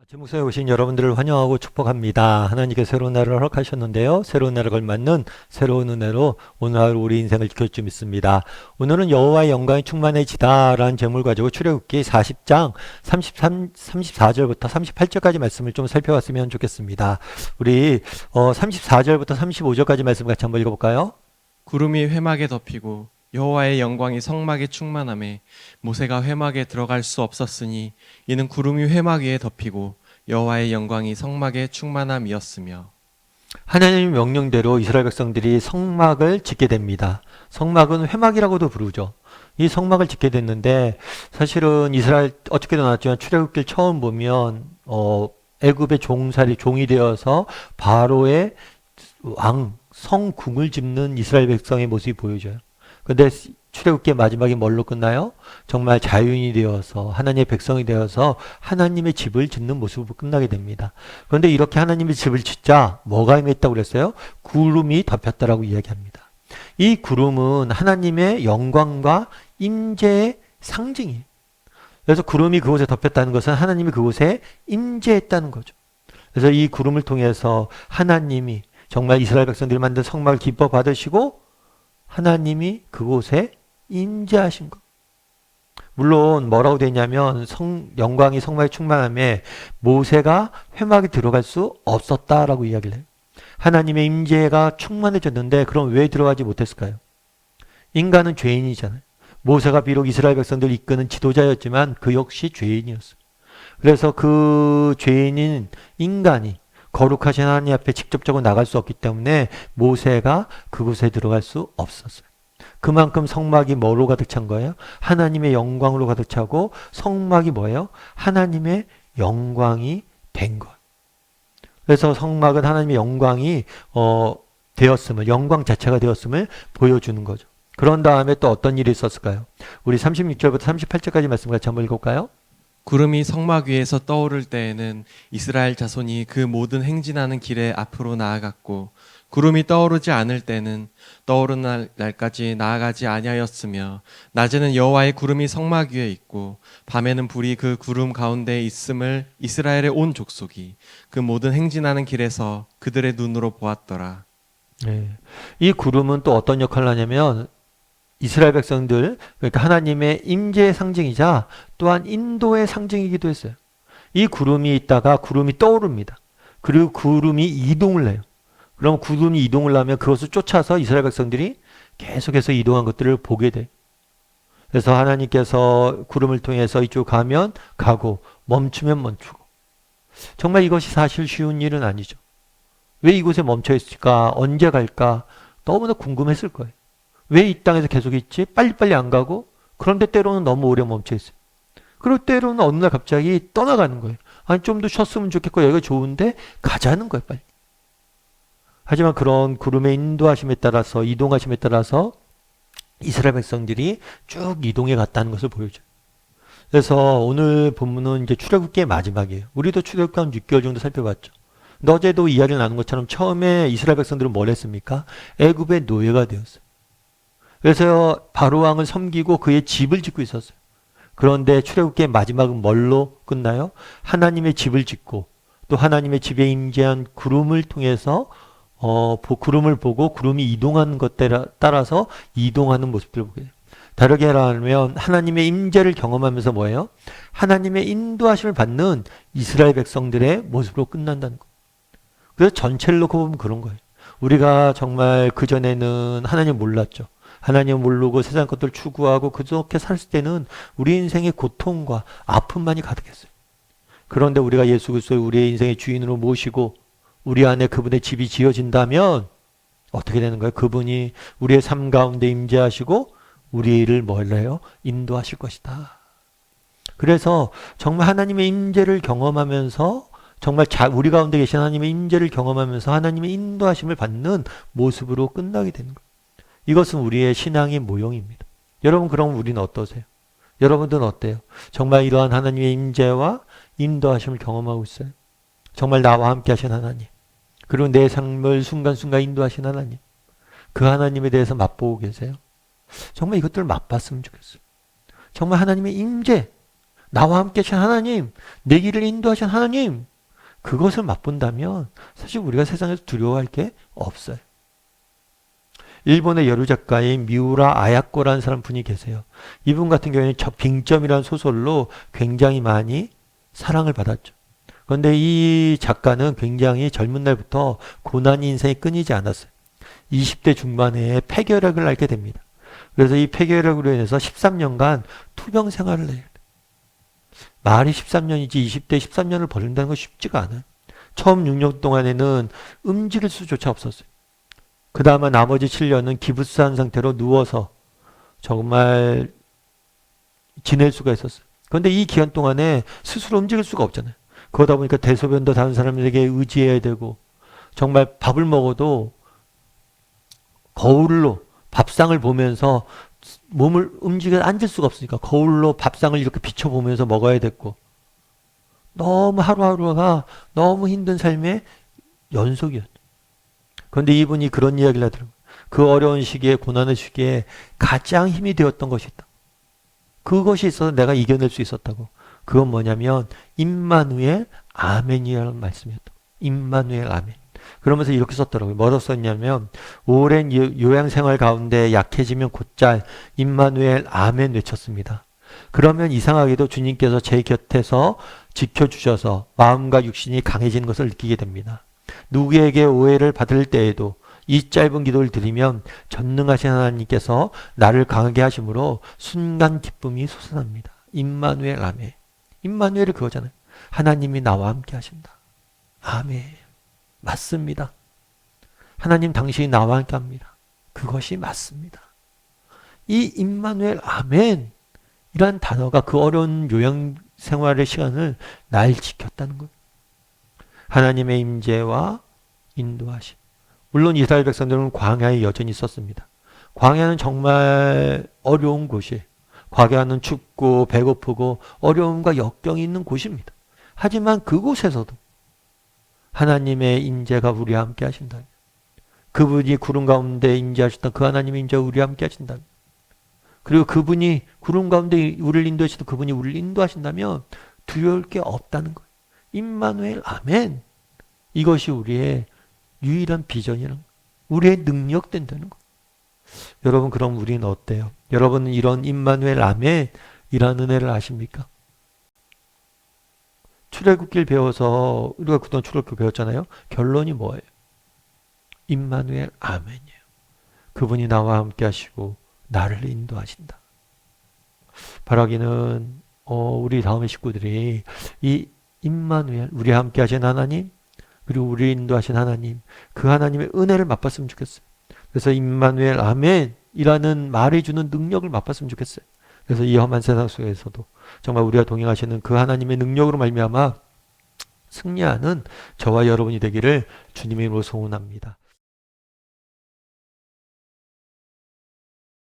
제 목소리에 오신 여러분들을 환영하고 축복합니다. 하나님께 새로운 날을 허락하셨는데요. 새로운 날에 걸맞는 새로운 은혜로 오늘 하루 우리 인생을 지킬 줄 믿습니다. 오늘은 여호와의 영광이 충만해지다라는 제목을 가지고 출애굽기 40장 34절부터 38절까지 말씀을 좀 살펴봤으면 좋겠습니다. 우리 34절부터 35절까지 말씀 같이 한번 읽어볼까요? 구름이 회막에 덮이고 여호와의 영광이 성막에 충만하매 모세가 회막에 들어갈 수 없었으니 이는 구름이 회막 위에 덮이고 여호와의 영광이 성막에 충만함이었으며. 하나님의 명령대로 이스라엘 백성들이 성막을 짓게 됩니다. 성막은 회막이라고도 부르죠. 이 성막을 짓게 됐는데 사실은 이스라엘 어떻게도 나왔지만 출애굽기를 처음 보면 애굽의 종이 되어서 바로의 성궁을 짓는 이스라엘 백성의 모습이 보여져요. 근데 출애굽기의 마지막이 뭘로 끝나요? 정말 자유인이 되어서 하나님의 백성이 되어서 하나님의 집을 짓는 모습으로 끝나게 됩니다. 그런데 이렇게 하나님의 집을 짓자 뭐가 임했다고 그랬어요? 구름이 덮였다라고 이야기합니다. 이 구름은 하나님의 영광과 임재의 상징이에요. 그래서 구름이 그곳에 덮였다는 것은 하나님이 그곳에 임재했다는 거죠. 그래서 이 구름을 통해서 하나님이 정말 이스라엘 백성들이 만든 성막을 기뻐 받으시고 하나님이 그곳에 임재하신 것. 물론 뭐라고 되냐면 영광이 성막에 충만함에 모세가 회막에 들어갈 수 없었다라고 이야기를 해요. 하나님의 임재가 충만해졌는데 그럼 왜 들어가지 못했을까요? 인간은 죄인이잖아요. 모세가 비록 이스라엘 백성들을 이끄는 지도자였지만 그 역시 죄인이었어요. 그래서 그 죄인인 인간이 거룩하신 하나님 앞에 직접적으로 나갈 수 없기 때문에 모세가 그곳에 들어갈 수 없었어요. 그만큼 성막이 뭐로 가득 찬 거예요? 하나님의 영광으로 가득 차고 성막이 뭐예요? 하나님의 영광이 된 것. 그래서 성막은 하나님의 영광이 되었음을, 영광 자체가 되었음을 보여주는 거죠. 그런 다음에 또 어떤 일이 있었을까요? 우리 36절부터 38절까지 말씀 같이 한번 읽어볼까요? 구름이 성막 위에서 떠오를 때에는 이스라엘 자손이 그 모든 행진하는 길에 앞으로 나아갔고 구름이 떠오르지 않을 때는 떠오르는 날까지 나아가지 아니하였으며 낮에는 여호와의 구름이 성막 위에 있고 밤에는 불이 그 구름 가운데에 있음을 이스라엘의 온 족속이 그 모든 행진하는 길에서 그들의 눈으로 보았더라. 네. 이 구름은 또 어떤 역할을 하냐면 이스라엘 백성들, 그러니까 하나님의 임재의 상징이자 또한 인도의 상징이기도 했어요. 이 구름이 있다가 구름이 떠오릅니다. 그리고 구름이 이동을 해요. 그럼 구름이 이동을 하면 그것을 쫓아서 이스라엘 백성들이 계속해서 이동한 것들을 보게 돼요. 그래서 하나님께서 구름을 통해서 이쪽 가면 가고 멈추면 멈추고. 정말 이것이 사실 쉬운 일은 아니죠. 왜 이곳에 멈춰 있을까? 언제 갈까? 너무나 궁금했을 거예요. 왜 이 땅에서 계속 있지? 빨리빨리 안 가고 그런데 때로는 너무 오래 멈춰 있어요. 그리고 때로는 어느 날 갑자기 떠나가는 거예요. 아니 좀 더 쉬었으면 좋겠고 여기가 좋은데 가자는 거예요 빨리. 하지만 그런 구름의 인도하심에 따라서 이동하심에 따라서 이스라엘 백성들이 쭉 이동해 갔다는 것을 보여줘요. 그래서 오늘 본문은 이제 출애굽기의 마지막이에요. 우리도 출애굽기 한 6개월 정도 살펴봤죠. 근데 어제도 이야기를 나눈 것처럼 처음에 이스라엘 백성들은 뭘 했습니까? 애굽의 노예가 되었어요. 그래서 바로 왕을 섬기고 그의 집을 짓고 있었어요. 그런데 출애굽기의 마지막은 뭘로 끝나요? 하나님의 집을 짓고 또 하나님의 집에 임재한 구름을 통해서 구름을 보고 구름이 이동하는 것 따라서 이동하는 모습들을 보게 돼요. 다르게 말하면 하나님의 임재를 경험하면서 뭐예요? 하나님의 인도하심을 받는 이스라엘 백성들의 모습으로 끝난다는 거예요. 그래서 전체를 놓고 보면 그런 거예요. 우리가 정말 그전에는 하나님 몰랐죠. 하나님 모르고 세상 것들 추구하고 그렇게 살았을 때는 우리 인생의 고통과 아픔만이 가득했어요. 그런데 우리가 예수 그리스도를 우리의 인생의 주인으로 모시고 우리 안에 그분의 집이 지어진다면 어떻게 되는 거예요? 그분이 우리의 삶 가운데 임재하시고 우리를 뭘 해요? 인도하실 것이다. 그래서 정말 하나님의 임재를 경험하면서 정말 우리 가운데 계신 하나님의 임재를 경험하면서 하나님의 인도하심을 받는 모습으로 끝나게 되는 거예요. 이것은 우리의 신앙의 모형입니다. 여러분 그럼 우리는 어떠세요? 여러분들은 어때요? 정말 이러한 하나님의 임재와 인도하심을 경험하고 있어요? 정말 나와 함께 하신 하나님 그리고 내 삶을 순간순간 인도하신 하나님 그 하나님에 대해서 맛보고 계세요? 정말 이것들을 맛봤으면 좋겠어요. 정말 하나님의 임재 나와 함께 하신 하나님, 내 길을 인도하신 하나님, 그것을 맛본다면 사실 우리가 세상에서 두려워할 게 없어요. 일본의 여류 작가인 미우라 아야코라는 사람 분이 계세요. 이분 같은 경우에는 저 빙점이라는 소설로 굉장히 많이 사랑을 받았죠. 그런데 이 작가는 굉장히 젊은 날부터 고난이 인생이 끊이지 않았어요. 20대 중반에 폐결핵을 앓게 됩니다. 그래서 이 폐결핵으로 인해서 13년간 투병 생활을 해요. 말이 13년이지 20대 13년을 버린다는 건 쉽지가 않아요. 처음 6년 동안에는 움직일 수조차 없었어요. 그 다음에 나머지 7년은 기부스한 상태로 누워서 정말 지낼 수가 있었어요. 그런데 이 기간 동안에 스스로 움직일 수가 없잖아요. 그러다 보니까 대소변도 다른 사람에게 의지해야 되고 정말 밥을 먹어도 거울로 밥상을 보면서 몸을 움직여 앉을 수가 없으니까 거울로 밥상을 이렇게 비춰보면서 먹어야 됐고 너무 하루하루가 너무 힘든 삶의 연속이었죠. 그런데 이분이 그런 이야기를 하더라고요. 그 어려운 시기에 고난의 시기에 가장 힘이 되었던 것이 있다. 그것이 있어서 내가 이겨낼 수 있었다고. 그건 뭐냐면 임마누엘 아멘이라는 말씀이었다고. 임마누엘 아멘. 그러면서 이렇게 썼더라고요. 뭐라고 썼냐면 오랜 요양생활 가운데 약해지면 곧잘 임마누엘 아멘 외쳤습니다. 그러면 이상하게도 주님께서 제 곁에서 지켜주셔서 마음과 육신이 강해지는 것을 느끼게 됩니다. 누구에게 오해를 받을 때에도 이 짧은 기도를 드리면 전능하신 하나님께서 나를 강하게 하심으로 순간 기쁨이 솟아납니다. 임마누엘 아멘. 임마누엘이 그거잖아요. 하나님이 나와 함께 하신다. 아멘. 맞습니다. 하나님 당신이 나와 함께 합니다. 그것이 맞습니다. 이 임마누엘 아멘 이란 단어가 그 어려운 요양 생활의 시간을 날 지켰다는 거예요. 하나님의 임재와 인도하심. 물론 이스라엘 백성들은 광야에 여전히 있었습니다. 광야는 정말 어려운 곳이에요. 광야는 춥고 배고프고 어려움과 역경이 있는 곳입니다. 하지만 그곳에서도 하나님의 임재가 우리와 함께 하신다. 그분이 구름 가운데 임재하셨던 그 하나님의 임재가 우리와 함께 하신다. 그리고 그분이 구름 가운데 우리를 인도하시던 그분이 우리를 인도하신다면 두려울 게 없다는 거예요. 임마누엘 아멘. 이것이 우리의 유일한 비전이란 거예요. 우리의 능력 된다는 거예요. 여러분 그럼 우리는 어때요? 여러분은 이런 임마누엘 아멘이라는 은혜를 아십니까? 출애굽길 배워서 우리가 그동안 출애굽길 배웠잖아요. 결론이 뭐예요? 임마누엘 아멘이에요. 그분이 나와 함께 하시고 나를 인도하신다. 바라기는 우리 다음의 식구들이 이 임마누엘 우리와 함께 하신 하나님 그리고 우리 인도하신 하나님 그 하나님의 은혜를 맛봤으면 좋겠어요. 그래서 임마누엘 아멘이라는 말이 주는 능력을 맛봤으면 좋겠어요. 그래서 이 험한 세상 속에서도 정말 우리가 동행하시는 그 하나님의 능력으로 말미암아 승리하는 저와 여러분이 되기를 주님의 이름으로 소원합니다.